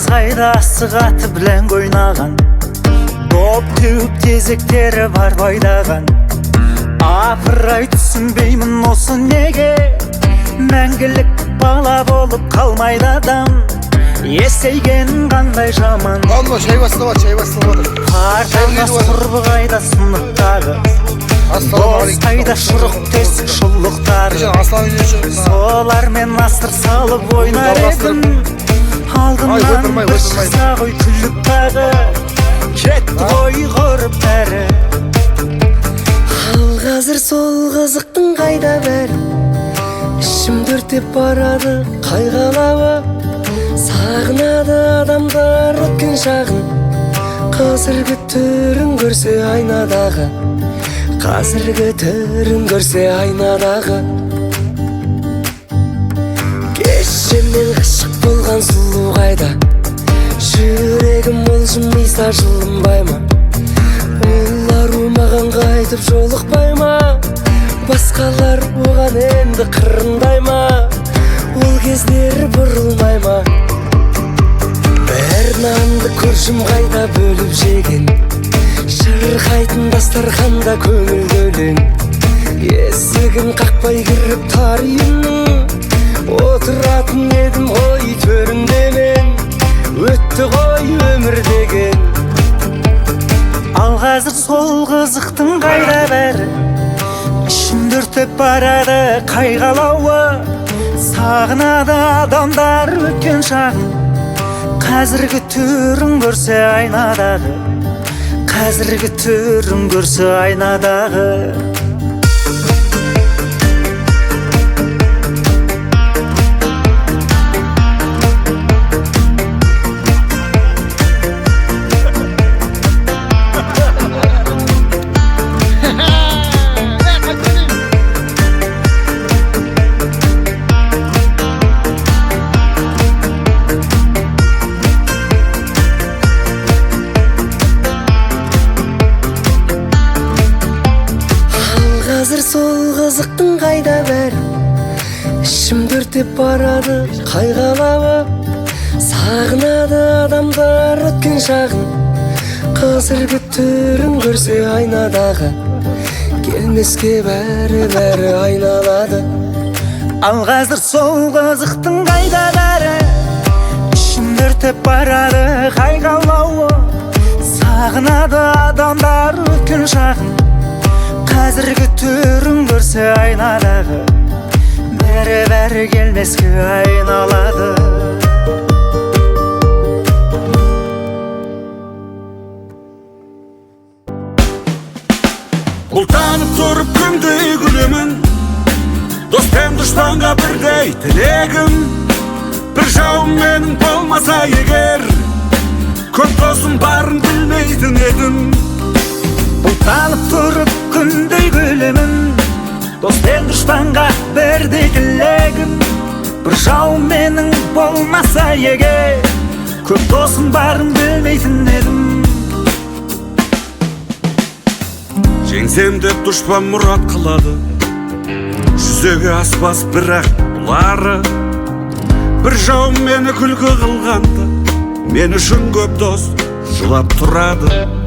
сайда асық білән ойнаған, доп теуіп тезектері бар байдаған. Апырай түсінбеймін осы неге, мәңгілік бала болып қалмайды адам. Есейген қандай жаман. Алма, шай басталады, Партамас құрбы қайда сынықтағы, дос қайда шұрық тесік шұлықтары. Солармен асыр салып ойнар едім, алдымнан бір шықса ғой күліп тағы, кетті ғой құрып бәрі. Ал қазір сол қызықтың қайда бәрі, ішім дүртеп барады қайғалауы. Сағынады адамдар өткен шағын, қазіргі түрін көрсе айнадағы, қазіргі түрін көрсе айнадағы. Кешемен ғашық болған сұлу қайда, жүрегім олжымайса жылынбай ма? Олар маған қайтып жолықпай ма? Басқалар оған енді қырындай ма? Ол кездер бұрылмай ма? Бір нанды көршім қайда бөліп жеген, шырқайтын дастарханда көңіл өлең. Есігін қақпай кіріп тар үйімнің, отыратын едім ғой төрінде мен. Өтті ғой өмір деген. Ал қазір сол қызықтың қайда бәрі, ішін дүртеп барады қайғалауы. Сағынады адамдар өткен шағын, қазіргі түрін көрсе айнадағы, қазіргі түрін көрсе айнадағы. Қазір сол қызықтың қайда бәрі, ішім дүртеп барады қайғалауы. Сағынады адамдар өткен шағын, қазіргі түрін көрсе айнадағы, келмеске бәрі айналады. Ал қазір сол қызықтың қайда бәрі, ішін дүртеп барады қайғалауы. Сағынады адамдар өткен шағын, қазіргі түрін көрсе айнадағы, бәрі келмеске айналады. Бұлтанып тұрып күндей күлемін, дос пен дұшпанға бірдей тілегім. Бір жауым менің болмаса егер, көп досым барын білмейтін едім. Бұлтанып тұрып күндей күлемін, дос пен дұшпанға бірдей тілегім. Бір жауым менің болмаса егер, көп досым барын білмейтін едім. Жеңсем де дұшпан мұрат қылады, жүзеге аспас бірақ бұлары. Бір жауым мені күлкі қылғанда, мен үшін көп дос жылап тұрады.